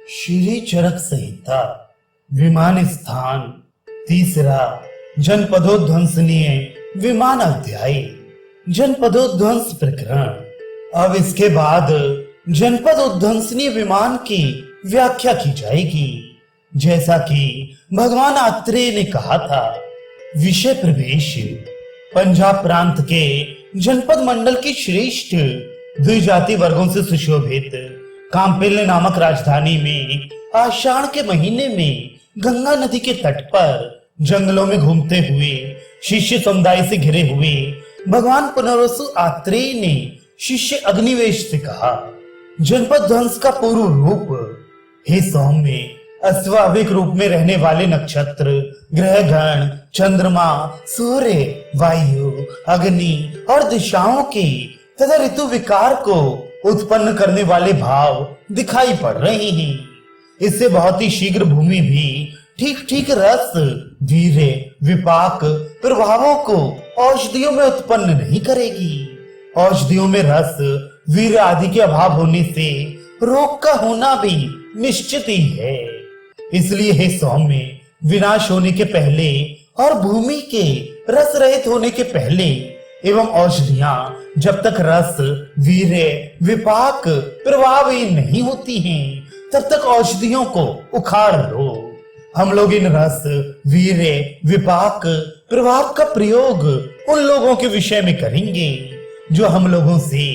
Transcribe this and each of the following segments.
श्री चरक संहिता विमान स्थान तीसरा जनपदोध्वंसनीय विमान अध्याय जनपदोध्वंस प्रकरण। अब इसके बाद जनपद उध्वंसनीय विमान की व्याख्या की जाएगी। जैसा कि भगवान आत्रेय ने कहा था, विषय प्रवेश पंजाब प्रांत के जनपद मंडल की श्रेष्ठ द्विजाति वर्गों से सुशोभित काम्पिल नामक राजधानी में आषाढ़ के महीने में गंगा नदी के तट पर जंगलों में घूमते हुए शिष्य समुदाय से घिरे हुए भगवान पुनर्वसु आत्रेय ने शिष्य अग्निवेश से कहा, जनपद ध्वंस का पूर्व रूप। हे सौम्य, अस्वाभाविक रूप में रहने वाले नक्षत्र, ग्रहगण, चंद्रमा, सूर्य, वायु, अग्नि और दिशाओं के तथा ऋतु विकार को उत्पन्न करने वाले भाव दिखाई पड़ रहे हैं। इससे बहुत ही शीघ्र भूमि भी ठीक ठीक रस, वीर्य, विपाक प्रभावों को औषधियों में उत्पन्न नहीं करेगी। औषधियों में रस, वीर्य आदि के अभाव होने से रोग का होना भी निश्चित ही है। इसलिए हे सौम्य, विनाश होने के पहले और भूमि के रस रहित होने के पहले एवं औषधियां जब तक रस, वीर्य, विपाक प्रभाव नहीं होती हैं, तब तक औषधियों को उखाड़ लो। हम लोग इन रस, वीर्य, विपाक प्रभाव का प्रयोग उन लोगों के विषय में करेंगे जो हम लोगों से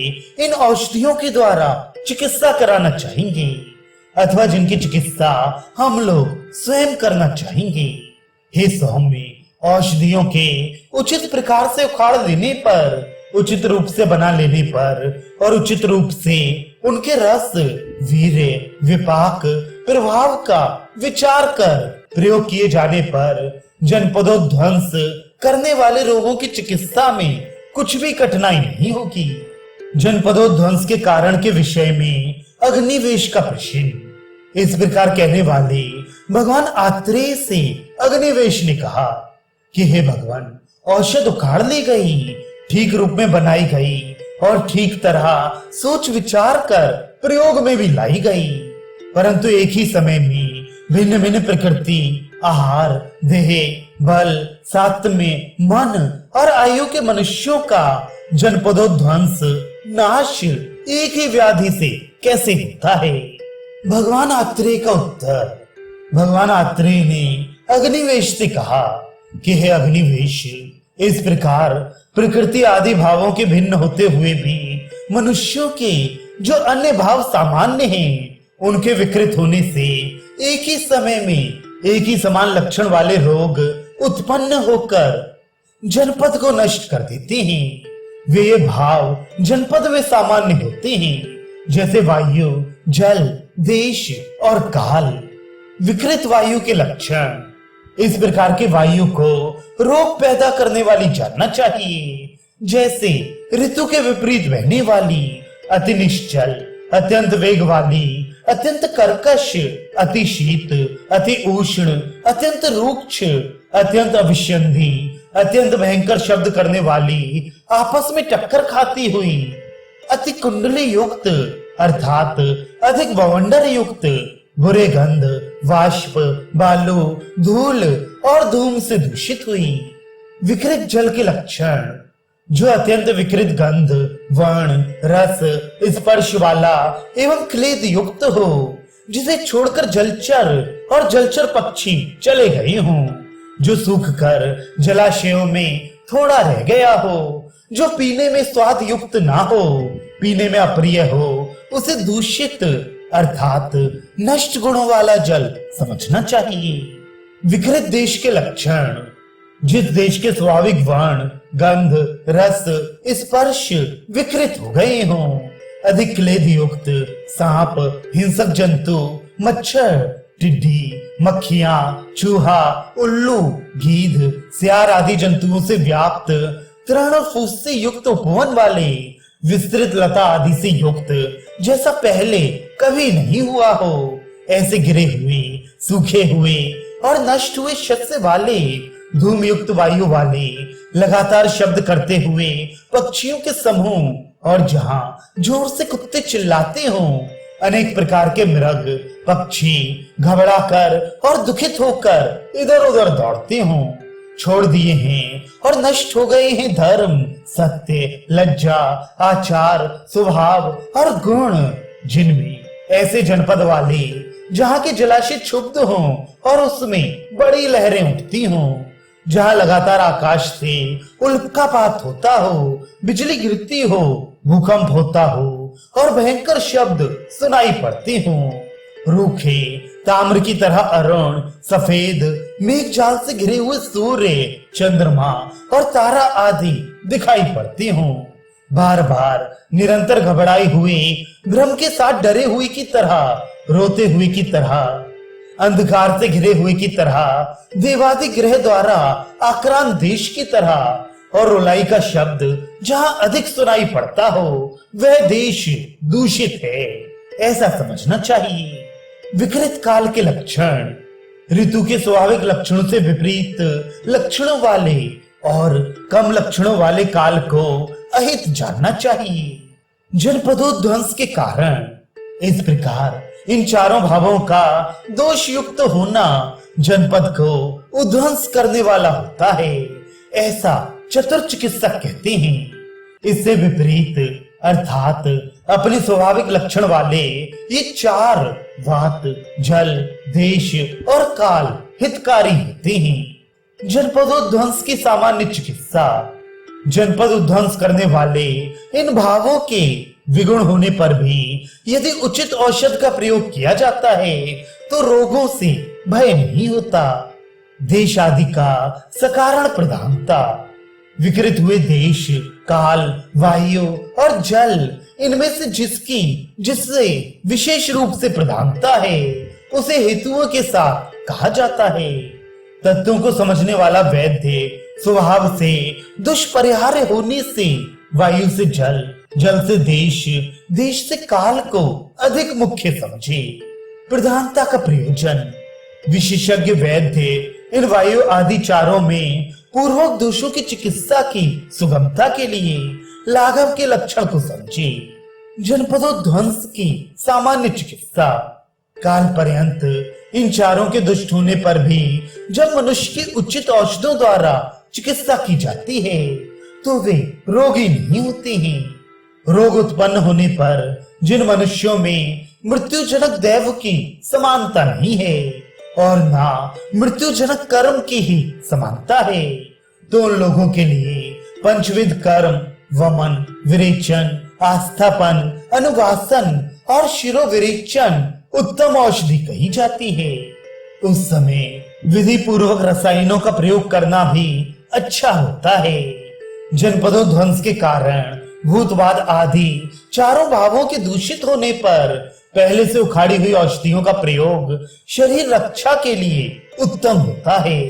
इन औषधियों के द्वारा चिकित्सा कराना चाहेंगे अथवा जिनकी चिकित्सा हम लोग स्वयं करना चाहेंगे। हे सौम्य, औषधियों के उचित प्रकार से उखाड़ लेने पर, उचित रूप से बना लेने पर और उचित रूप से उनके रस, वीर्य, विपाक प्रभाव का विचार कर प्रयोग किए जाने पर जनपदोध्वंस करने वाले रोगों की चिकित्सा में कुछ भी कठिनाई नहीं होगी। जनपदोध्वंस के कारण के विषय में अग्निवेश का प्रश्न। इस प्रकार कहने वाले भगवान आत्रेय से अग्निवेश ने कहा कि हे भगवान, औषध उखाड़ ली गई, ठीक रूप में बनाई गई और ठीक तरह सोच विचार कर प्रयोग में भी लाई गई, परंतु एक ही समय में भिन्न भिन्न प्रकृति, आहार, देह, बल, सात्म्य, मन और आयु के मनुष्यों का जनपदोध्वंस, नाश एक ही व्याधि से कैसे होता है? भगवान आत्रेय का उत्तर। भगवान आत्रेय ने अग्निवेश से कहा कि हे अग्निवेश, इस प्रकार प्रकृति आदि भावों के भिन्न होते हुए भी मनुष्यों के जो अन्य भाव सामान्य हैं, उनके विकृत होने से एक ही समय में एक ही समान लक्षण वाले रोग उत्पन्न होकर जनपद को नष्ट कर देते हैं। वे ये भाव जनपद में सामान्य होते हैं, जैसे वायु, जल, देश और काल। विकृत वायु के लक्षण। इस प्रकार के वायु को रोग पैदा करने वाली जानना चाहिए, जैसे ऋतु के विपरीत बहने वाली, अति निश्चल, अत्यंत वेग वाली, अत्यंत कर्कश, अति शीत, अति उष्ण, अत्यंत रुक्ष, अत्यंत अविष्यंधी, अत्यंत भयंकर शब्द करने वाली, आपस में टक्कर खाती हुई, अति कुंडली युक्त अर्थात अधिक बवंडर युक्त, बुरे गंध, वाष्प, बालू, धूल और धूम से दूषित हुई। विकृत जल के लक्षण। जो अत्यंत विकृत गंध, वर्ण, रस, स्पर्श वाला एवं क्लेद युक्त हो, जिसे छोड़कर जलचर और जलचर पक्षी चले गए हों, जो सूख कर जलाशयों में थोड़ा रह गया हो, जो पीने में स्वाद युक्त ना हो, पीने में अप्रिय हो, उसे दूषित अर्थात नष्ट गुणों वाला जल समझना चाहिए। विकृत देश के लक्षण। जिस देश के स्वाभाविक वर्ण, गंध, रस, स्पर्श विकृत हो गए हों, अधिक क्लेद युक्त, सांप, हिंसक जंतु, मच्छर, टिड्डी, मक्खियां, चूहा, उल्लू, गीध, सियार आदि जंतुओं से व्याप्त, तृण और फूस से युक्त उपवन वाले, विस्तृत लता आदि से युक्त, जैसा पहले कभी नहीं हुआ हो, ऐसे गिरे हुए, सूखे हुए और नष्ट हुए शस्य वाले, धूम युक्त वायु वाले, लगातार शब्द करते हुए पक्षियों के समूह और जहां जोर से कुत्ते चिल्लाते हों, अनेक प्रकार के मृग पक्षी घबराकर और दुखित होकर इधर उधर दौड़ते हों, छोड़ दिए हैं और नष्ट हो गए हैं धर्म, सत्य, लज्जा, आचार, स्वभाव और गुण, जिनमें ऐसे जनपद वाले जहाँ के जलाशय क्षुब्ध हों और उसमें बड़ी लहरें उठती हों, जहाँ लगातार आकाश से उल्कापात होता हो, बिजली गिरती हो, भूकंप होता हो और भयंकर शब्द सुनाई पड़ते हों, रूखे ताम्र की तरह अरुण सफेद मेघ जाल से घिरे हुए सूर्य, चंद्रमा और तारा आदि दिखाई पड़ते हों, बार बार निरंतर घबराए हुए भ्रम के साथ डरे हुए की तरह, रोते हुए की तरह, अंधकार से घिरे हुए की तरह, देवादि ग्रह द्वारा आक्रांत देश की तरह, और रुलाई का शब्द जहां अधिक सुनाई पड़ता हो वह देश दूषित है, ऐसा समझना चाहिए। विकृत काल के लक्षण ऋतु के स्वाभाविक लक्षणों से विपरीत लक्षणों वाले और कम लक्षणों वाले काल को अहित जानना चाहिए। जनपदोध्वंस के कारण इस प्रकार इन चारों भावों का दोष युक्त होना जनपद को उध्वंस करने वाला होता है, ऐसा चतुर चिकित्सक कहते हैं। इससे विपरीत अर्थात अपने स्वाभाविक लक्षण वाले ये चार वात, जल, देश और काल हितकारी होते हैं। जनपदोध्वंस की सामान्य चिकित्सा जनपद उध्वंस करने वाले इन भावों के विगुण होने पर भी यदि उचित औषध का प्रयोग किया जाता है तो रोगों से भय नहीं होता। देश आदि का सकारण प्रधानता विकृत हुए देश, काल, वायु और जल, इनमें से जिससे विशेष रूप से प्रधानता है उसे हेतुओं के साथ कहा जाता है। तत्वों को समझने वाला वैद्य स्वभाव से दुष्परिहार्य होने से वायु से जल, जल से देश, देश से काल को अधिक मुख्य समझे। प्रधानता का प्रयोजन विशेषज्ञ वैद्य इन वायु आदि चारों में पूर्वक दोषों की चिकित्सा की सुगमता के लिए लाघव के लक्षण को समझे। जनपदोध्वंस की सामान्य चिकित्सा काल पर्यंत इन चारों के दुष्ट होने पर भी जब मनुष्य की उचित औषधों द्वारा चिकित्सा की जाती है तो वे रोगी नहीं होते हैं। रोग उत्पन्न होने पर जिन मनुष्यों में मृत्युजनक दैव की समानता नहीं है और ना मृत्युजनक कर्म की ही समानता है तो उन लोगों के लिए पंचविध कर्म वमन, विरेचन, आस्थापन, अनुवासन और शिरोविरेचन उत्तम औषधि कही जाती है। उस समय विधि पूर्वक रसायनों का प्रयोग करना भी अच्छा होता है। जनपदोध्वंस के कारण भूतवाद आदि चारों भावों के दूषित होने पर पहले से उखाड़ी हुई औषधियों का प्रयोग शरीर रक्षा के लिए उत्तम होता है।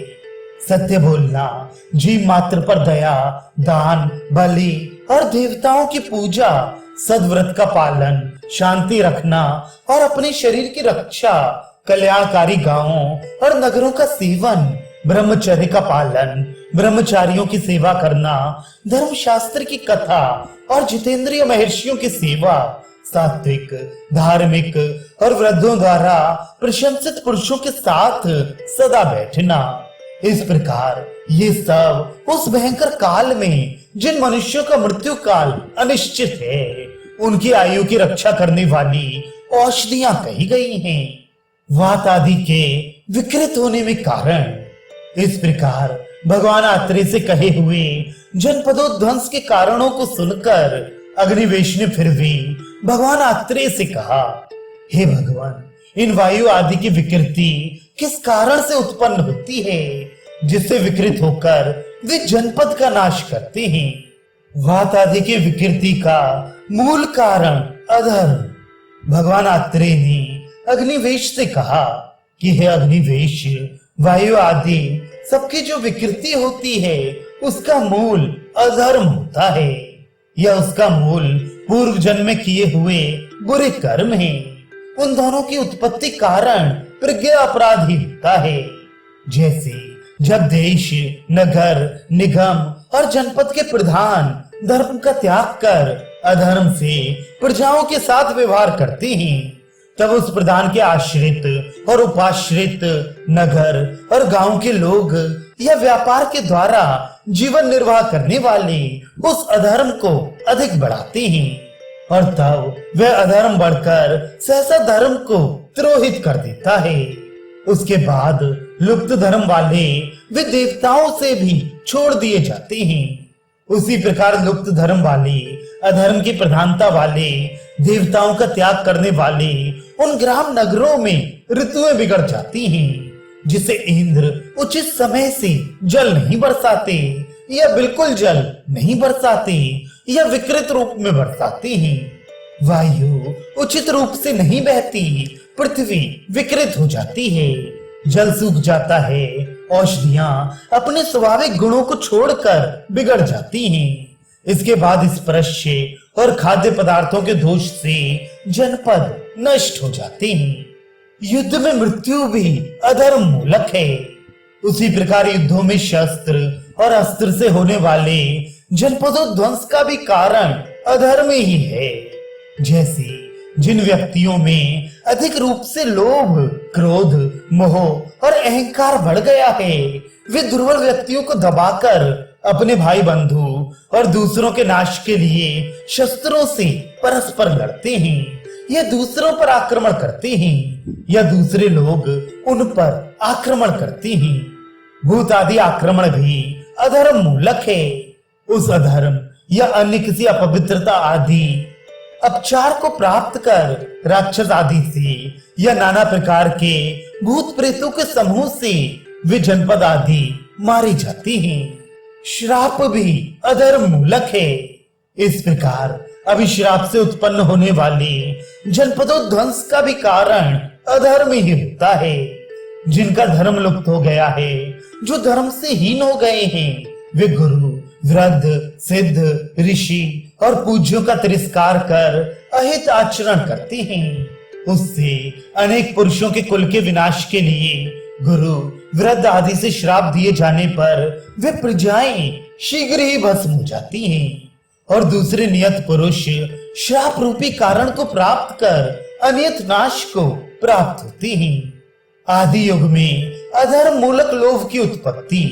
सत्य बोलना, जीव मात्र पर दया, दान, बलि और देवताओं की पूजा, सद्व्रत का पालन, शांति रखना और अपने शरीर की रक्षा, कल्याणकारी गांवों और नगरों का सेवन, ब्रह्मचर्य का पालन, ब्रह्मचारियों की सेवा करना, धर्मशास्त्र की कथा और जितेंद्रिय महर्षियों की सेवा, सात्विक, धार्मिक और वृद्धों द्वारा प्रशंसित पुरुषों के साथ सदा बैठना। इस प्रकार ये सब उस भयंकर काल में जिन मनुष्यों का मृत्यु काल अनिश्चित है उनकी आयु की रक्षा करने वाली औषधियां कही गई हैं। वात आदि के विकृत होने में कारण इस प्रकार भगवान आत्रेय से कहे हुए जनपदोध्वंस के कारणों को सुनकर अग्निवेश ने फिर भी भगवान आत्रेय से कहा, हे भगवान, इन वायु आदि की विकृति किस कारण से उत्पन्न होती है जिससे विकृत होकर वे जनपद का नाश करते हैं। वात आदि की विकृति का मूल कारण अधर्म। भगवान आत्रेय ने अग्निवेश से कहा कि हे अग्निवेश, वायु आदि सबकी जो विकृति होती है उसका मूल अधर्म होता है या उसका मूल पूर्व जन्म में किए हुए बुरे कर्म हैं। उन दोनों की उत्पत्ति कारण प्रज्ञा अपराध ही होता है। जैसे जब देश, नगर, निगम और जनपद के प्रधान धर्म का त्याग कर अधर्म से प्रजाओं के साथ व्यवहार करते हैं तब उस प्रधान के आश्रित और उपाश्रित नगर और गांव के लोग या व्यापार के द्वारा जीवन निर्वाह करने वाले उस अधर्म को अधिक बढ़ाते हैं और तब वह अधर्म बढ़कर सहसा धर्म को द्रोहित कर देता है। उसके बाद लुप्त धर्म वाले वे देवताओं से भी छोड़ दिए जाते हैं। उसी प्रकार लुप्त धर्म वाले अधर्म की प्रधानता वाले देवताओं का त्याग करने वाले उन ग्राम नगरों में ऋतुएं बिगड़ जाती हैं, जिसे इंद्र उचित समय से जल नहीं बरसाते या बिल्कुल जल नहीं बरसाते या विकृत रूप में बरसाते हैं। वायु उचित रूप से नहीं बहती, पृथ्वी विकृत हो जाती है, जल सूख जाता है, औषधियां अपने स्वाभाविक गुणों को छोड़कर बिगड़ जाती हैं। इसके बाद स्पर्श और खाद्य पदार्थों के दोष से जनपद नष्ट हो जाते हैं। युद्ध में मृत्यु भी अधर्म मूलक है। उसी प्रकार युद्धों में शस्त्र और अस्त्र से होने वाले जनपदों ध्वंस का भी कारण अधर्म ही है। जैसे जिन व्यक्तियों में अधिक रूप से लोभ, क्रोध, मोह और अहंकार बढ़ गया है, वे दुर्बल व्यक्तियों को दबाकर अपने भाई बंधु और दूसरों के नाश के लिए शस्त्रों से परस्पर लड़ते हैं या दूसरों पर आक्रमण करते हैं या दूसरे लोग उन पर आक्रमण करते हैं। भूत आदि आक्रमण भी अधर्म मूलक है। उस अधर्म या अन्य किसी अपवित्रता आदि अपचार को प्राप्त कर राक्षस आदि से या नाना प्रकार के भूत प्रेतों के समूह से वे जनपद आदि मारे जाते हैं। श्राप भी अधर्म मूलक है। इस प्रकार अभिश्राप से उत्पन्न होने वाले जनपदों ध्वंस का भी कारण अधर्म ही होता है। जिनका धर्म लुप्त हो गया है, जो धर्म से हीन हो गए हैं, वे गुरु, वृद्ध, सिद्ध, ऋषि और पूज्यों का तिरस्कार कर अहित आचरण करते हैं। उससे अनेक पुरुषों के कुल के विनाश के लिए गुरु, वृद्ध आदि से श्राप दिए जाने पर वे प्रजाएं शीघ्र ही भस्म हो जाती हैं और दूसरे नियत पुरुष श्राप रूपी कारण को प्राप्त कर अनियत नाश को प्राप्त होते हैं। आदि युग में अधर्म मूलक लोभ की उत्पत्ति।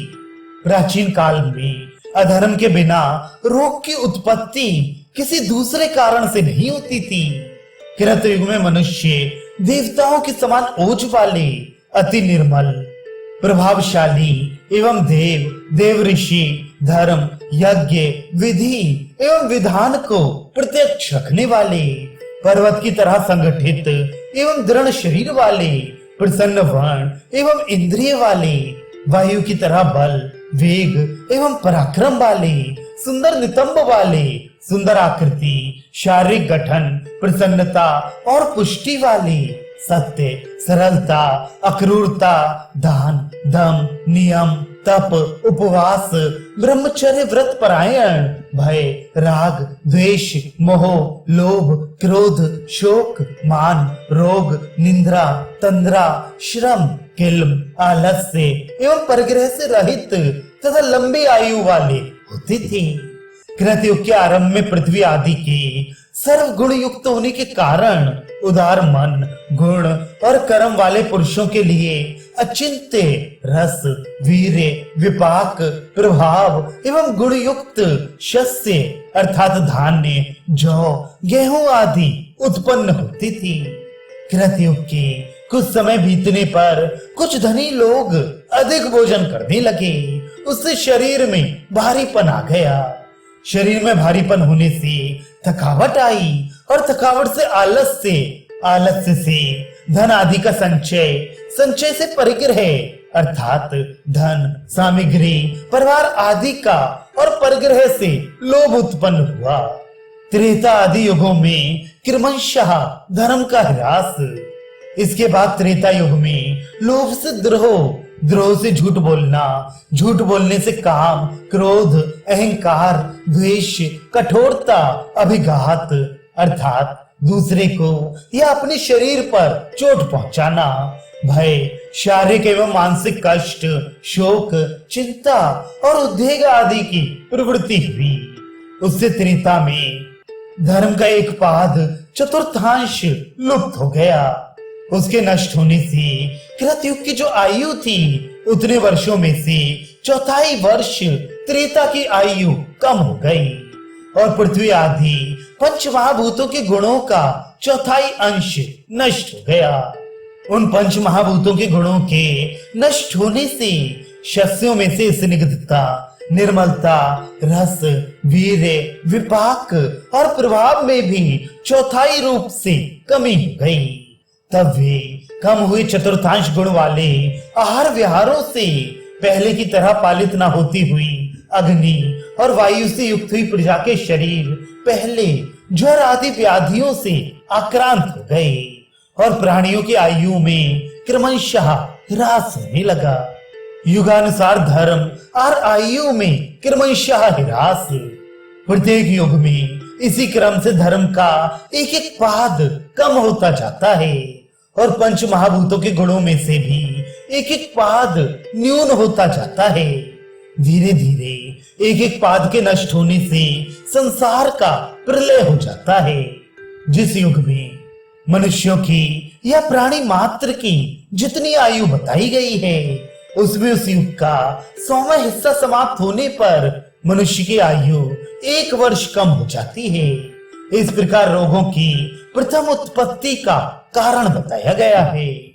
प्राचीन काल में अधर्म के बिना रोग की उत्पत्ति किसी दूसरे कारण से नहीं होती थी। कृत युग में मनुष्य देवताओं के समान ओज वाले, अति निर्मल, प्रभावशाली एवं देव ऋषि, धर्म, यज्ञ, विधि एवं विधान को प्रत्यक्ष रखने वाले, पर्वत की तरह संगठित एवं दृढ़ शरीर वाले, प्रसन्न वर्ण एवं इंद्रिय वाले, वायु की तरह बल, वेग एवं पराक्रम वाले, सुंदर नितंब वाले, सुंदर आकृति, शारीरिक गठन, प्रसन्नता और पुष्टि वाले, सत्य, सरलता, अक्रूरता, दान, दम, नियम, तप, उपवास, ब्रह्मचर्य, व्रत परायण, भय, राग, द्वेष, मोह, लोभ, क्रोध, शोक, मान, रोग, निंद्रा, तंद्रा, श्रम, किल्म, आलस्य एवं परिग्रह से रहित तथा लंबी आयु वाले होते थे। कृतयुग के आरंभ में पृथ्वी आदि के सर्व गुण युक्त होने के कारण उदार मन, गुण और कर्म वाले पुरुषों के लिए अचिंत्य रस, वीर्य, विपाक, प्रभाव एवं गुण युक्त शस्य अर्थात धान्य, जौ, गेहूं आदि उत्पन्न होती थी। कृतयुग के कुछ समय बीतने पर कुछ धनी लोग अधिक भोजन करने लगे। उससे शरीर में भारीपन आ गया। शरीर में भारीपन होने से थकावट आई और थकावट से आलस्य से धन आदि का संचय से परिग्रह अर्थात धन, सामग्री, परिवार आदि का और परिग्रह से लोभ उत्पन्न हुआ। त्रेता आदि युगों में क्रमशः धर्म का ह्रास। इसके बाद त्रेता युग में लोभ से द्रोह से झूठ बोलना, झूठ बोलने से काम, क्रोध, अहंकार, द्वेष, कठोरता, अभिघात अर्थात दूसरे को या अपने शरीर पर चोट पहुंचाना, भय, शारीरिक एवं मानसिक कष्ट, शोक, चिंता और उद्वेग आदि की प्रवृत्ति हुई। उससे त्रेता में धर्म का एक पाद चतुर्थांश लुप्त हो गया। उसके नष्ट होने से कृतयुग की जो आयु थी उतने वर्षों में से चौथाई वर्ष त्रेता की आयु कम हो गई और पृथ्वी आदि पंच महाभूतों के गुणों का चौथाई अंश नष्ट हो गया। उन पंच महाभूतों के गुणों के नष्ट होने से शस्यों में से स्निग्धता, निर्मलता, रस, वीर्य, विपाक और प्रभाव में भी चौथाई रूप से कमी हो गई। तब वे कम हुए चतुर्थांश गुण वाले आहार विहारों से पहले की तरह पालित न होती हुई अग्नि और वायु से युक्त हुई प्रजा के शरीर पहले ज्वर आदि व्याधियों से आक्रांत हो गए और प्राणियों की आयु में क्रमशः ह्रास होने लगा। युगानुसार धर्म और आयु में क्रमशः ह्रास। प्रत्येक युग में इसी क्रम से धर्म का एक एक पाद कम होता जाता है और पंच महाभूतों के गुणों में से भी एक एक पाद न्यून होता जाता है। धीरे धीरे एक एक पाद के नष्ट होने से संसार का प्रलय हो जाता है। जिस युग में मनुष्यों की या प्राणी मात्र की जितनी आयु बताई गई है उसमें उस युग का 100वां हिस्सा समाप्त होने पर मनुष्य की आयु 1 वर्ष कम हो जाती है। इस प्रकार रोगों की प्रथम उत्पत्ति का कारण बताया गया है।